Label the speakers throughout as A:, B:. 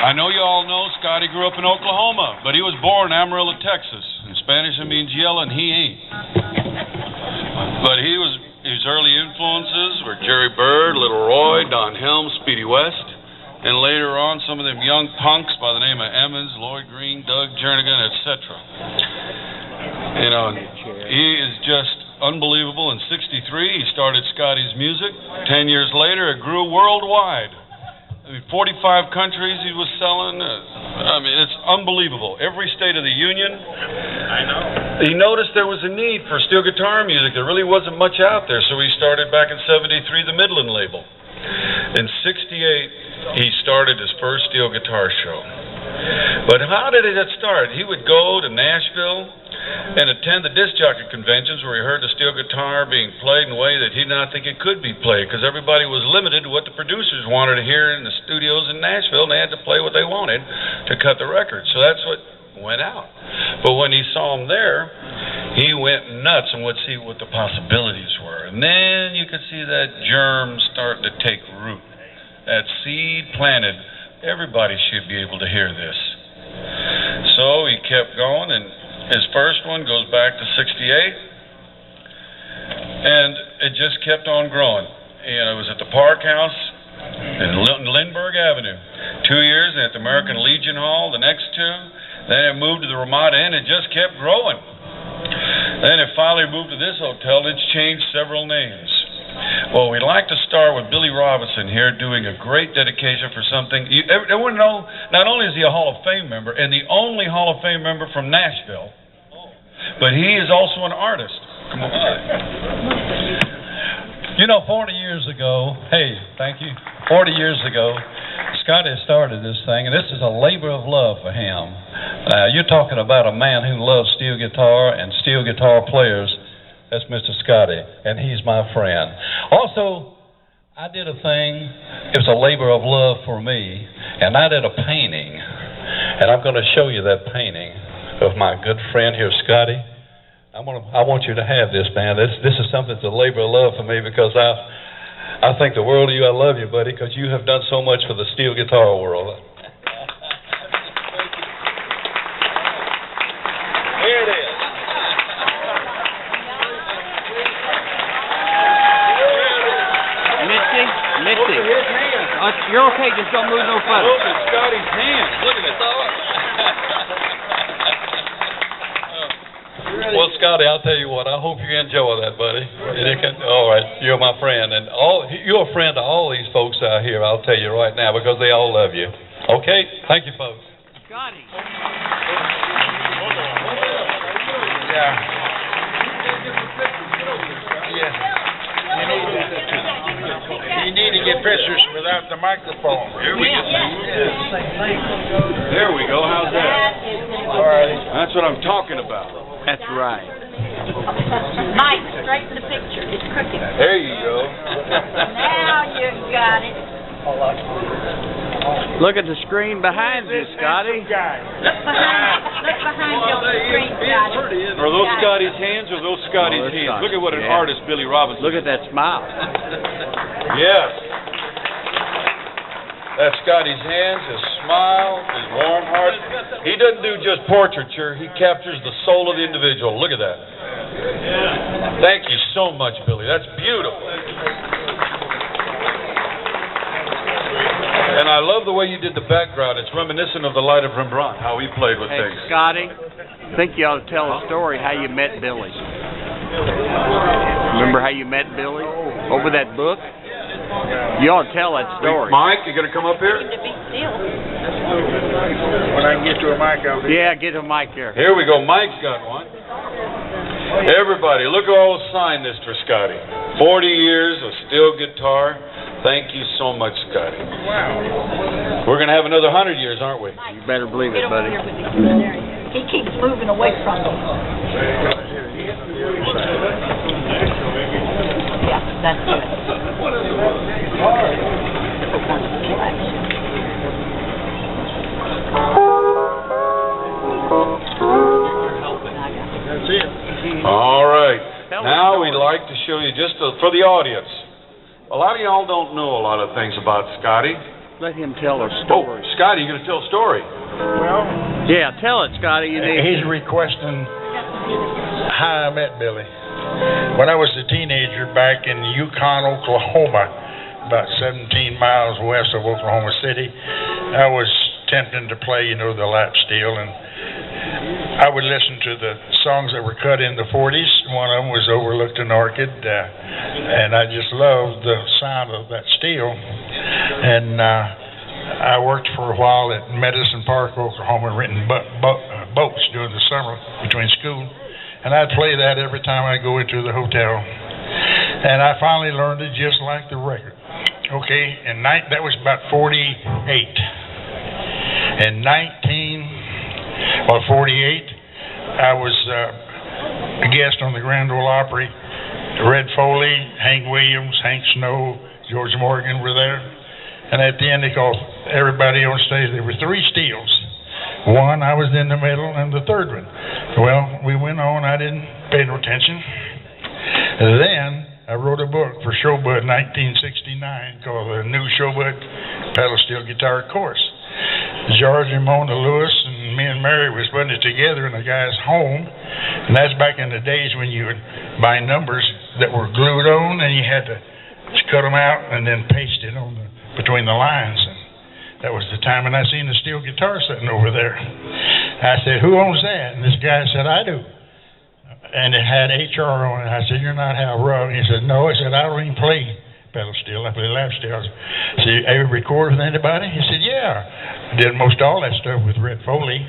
A: I know you all know Scotty grew up in Oklahoma, but he was born in Amarillo, Texas. In Spanish it means yellow, and he ain't. But his early influences were Jerry Byrd, Little Roy, Don Helms, Speedy West, and later on some of them young punks by the name of Emmons, Lloyd Green, Doug Jernigan, etc. You know, he is just unbelievable. In '63, he started Scotty's music. 10 years later, it grew worldwide. I mean, 45 countries he was selling. I mean, it's unbelievable. Every state of the union.
B: I know.
A: He noticed there was a need for steel guitar music. There really wasn't much out there, so he started back in '73 the Midland label. In '68, he started his first steel guitar show. But how did it start? He would go to Nashville and attend the disc jockey conventions where he heard the steel guitar being played in a way that he did not think it could be played, because everybody was limited to what the producers wanted to hear in the studios in Nashville, and they had to play what they wanted to cut the record. So that's what went out. But when he saw him there, he went nuts and would see what the possibilities were. And then you could see that germ starting to take root. That seed planted. Everybody should be able to hear this. So he kept going, and his first one goes back to '68, and it just kept on growing. And it was at the Park House in Lindbergh Avenue. 2 years, and at the American Legion Hall, the next 2. Then it moved to the Ramada Inn. It just kept growing. Then it finally moved to this hotel, and it's changed several names. Well, we'd like to start with Billy Robinson here doing a great dedication for something. Everyone know, not only is he a Hall of Fame member, and the only Hall of Fame member from Nashville, but he is also an artist. Come on.
C: You know, 40 years ago, hey, thank you. 40 years ago, Scotty started this thing, and this is a labor of love for him. You're talking about a man who loves steel guitar and steel guitar players. That's Mr. Scotty, and he's my friend. Also, I did a thing, it was a labor of love for me, and I did a painting, and I'm going to show you that painting of my good friend here, Scotty. I want you to have this, man. This is something that's a labor of love for me, because I think the world of you. I love you, buddy, because you have done so much for the steel guitar world. Here it is.
D: Mitzi. You're okay, just don't move no further.
A: Look at Scotty's hands. Look at it.
C: Well, Scotty, I'll tell you what, I hope you enjoy that, buddy. All right, you're my friend, and you're a friend to all these folks out here, I'll tell you right now, because they all love you. Okay? Thank you, folks.
D: Scotty.
B: Yeah. You need to get pictures without the microphone.
A: Here we go. There we go. How's that?
B: All right.
A: That's what I'm talking about.
D: That's right.
E: Mike, straighten the picture. It's crooked.
A: There you go.
E: Now you got it.
D: Look at the screen behind you, Scotty.
E: Look behind you on the screen, Scotty.
A: Are those Scotty's hands or those Scotty's hands?
D: Scotty.
A: Look at what an
D: Yeah.
A: artist Billy Robinson.
D: Look at that smile.
A: Yes. That's Scotty's hands, his smile, his warm heart. He doesn't do just portraiture. He captures the soul of the individual. Look at that. Thank you so much, Billy. That's beautiful. And I love the way you did the background. It's reminiscent of the Light of Rembrandt, how he played with
D: Hey,
A: things.
D: Scotty, I think you ought to tell a story how you met Billy. Remember how you met Billy? Over that book? You ought to tell that story.
A: Mike, you going to come up here?
E: To be still.
B: When I can get to a mic, I'll be.
D: Yeah, get a mic here.
A: Here we go. Mike's got one. Everybody, look who all signed this for Scotty. 40 years of steel guitar. Thank you so much, Scotty.
B: Wow.
A: We're going to have another 100 years, aren't we?
D: You better believe
E: Get
D: it,
E: over
D: buddy.
E: here with him. He keeps moving away from me. Yeah, that's good.
B: That's it.
A: All right.
D: Tell us
A: Now
D: the
A: we'd
D: story.
A: like to show you, just for the audience. A lot of y'all don't know a lot of things about Scotty.
D: let him tell a
A: Oh,
D: story.
A: Scotty, you gonna tell a story?
B: Well,
D: Yeah, tell it, Scotty. You need.
B: he's requesting how I met Billy. When I was a teenager back in Yukon, Oklahoma, about 17 miles west of Oklahoma City, I was attempting to play, the lap steel, and I would listen to the songs that were cut in the 40s. One of them was Overlooked an Orchid, and I just loved the sound of that steel. And I worked for a while at Medicine Park, Oklahoma, renting boats during the summer between school, and I'd play that every time I go into the hotel. And I finally learned it just like the record. Okay, and that was about 48. In 48, I was a guest on the Grand Ole Opry. Red Foley, Hank Williams, Hank Snow, George Morgan were there. And at the end, they called everybody on stage. There were 3 steels. One, I was in the middle, and the third one. Well, we went on. I didn't pay no attention. Then I wrote a book for Showbud 1969 called The New Showbud Pedal Steel Guitar Course. George and Mona Lewis and me and Mary was putting it together in a guy's home, and that's back in the days when you would buy numbers that were glued on, and you had to cut them out and then paste it on between the lines. And that was the time, and I seen the steel guitar sitting over there. I said, "Who owns that?" And this guy said, "I do." And it had HR on it. I said, "You're not Hal Rugg." He said, "No." I said, "I don't even play pedal steel. I play lap steel." I said, "You ever record with anybody?" He said, "Yeah." I did most all that stuff with Red Foley.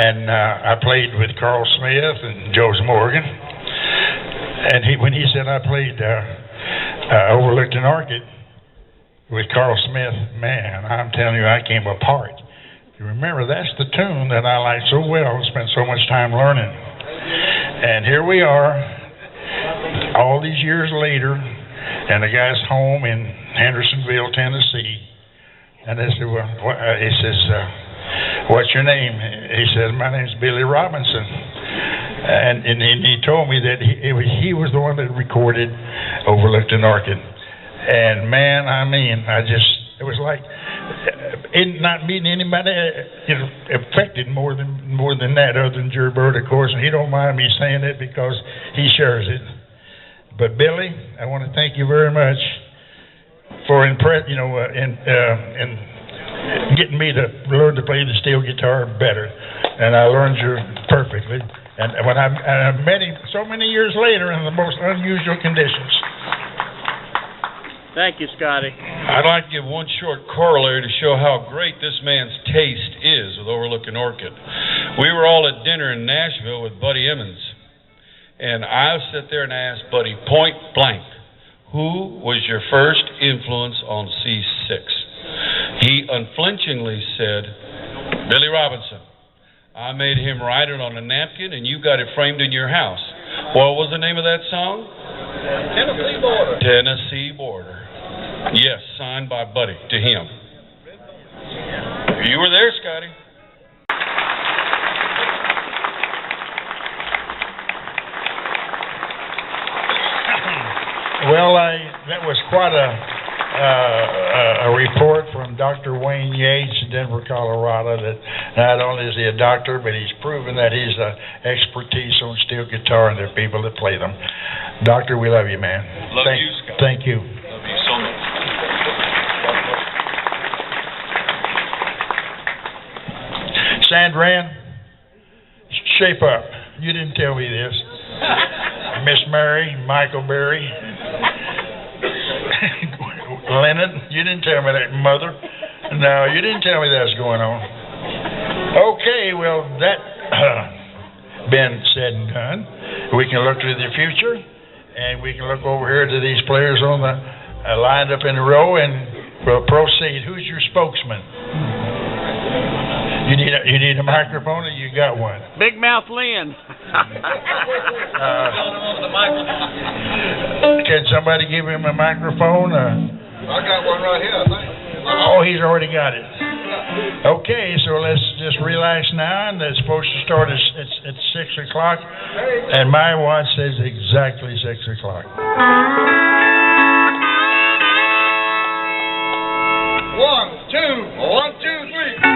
B: And I played with Carl Smith and George Morgan. And when he said I played Overlooked an Orchid with Carl Smith, man, I'm telling you, I came apart. You remember, that's the tune that I liked so well and spent so much time learning. And here we are, all these years later, and the guy's home in Hendersonville, Tennessee. And I said, he says, "What's your name?" He said, "My name's Billy Robinson." And he told me that he was the one that recorded Overlooked an Orchid. And man, I mean, it was like not meeting anybody, affected more than that, other than Jerry Bird, of course. And he don't mind me saying it because he shares it. But Billy, I want to thank you very much for in getting me to learn to play the steel guitar better, and I learned you perfectly. And when I met him so many years later in the most unusual conditions.
D: Thank you, Scotty.
A: I'd like to give one short corollary to show how great this man's taste is with Overlooked an Orchid. We were all at dinner in Nashville with Buddy Emmons, and I sat there and asked Buddy point blank, "Who was your first influence on C6? He unflinchingly said, "Billy Robinson." I made him write it on a napkin, and you got it framed in your house. What was the name of that song?
B: Tennessee Border.
A: Tennessee Border. Yes, signed by Buddy to him. You were there, Scotty.
B: Well, that was quite a report from Dr. Wayne Yates in Denver, Colorado, that not only is he a doctor, but he's proven that he's expertise on steel guitar, and there are people that play them. Doctor, we love you, man.
A: Love you, Scott.
B: Thank you.
A: Love you so much.
B: Sandran, shape up. You didn't tell me this. Miss Mary, Michael Berry, Lennon, you didn't tell me that. Mother, no, you didn't tell me that was going on. Okay, well, that been said and done. We can look to the future, and we can look over here to these players on the lined up in a row, and we'll proceed. Who's your spokesman? You need a microphone, or you got one?
D: Big Mouth Lynn.
B: Can somebody give him a microphone?
F: I got one right here, I think.
B: Oh, he's already got it. Okay, so let's just relax now, and it's supposed to start at 6 o'clock, and my watch says exactly 6 o'clock.
F: 1, 2, 1, 2, 3.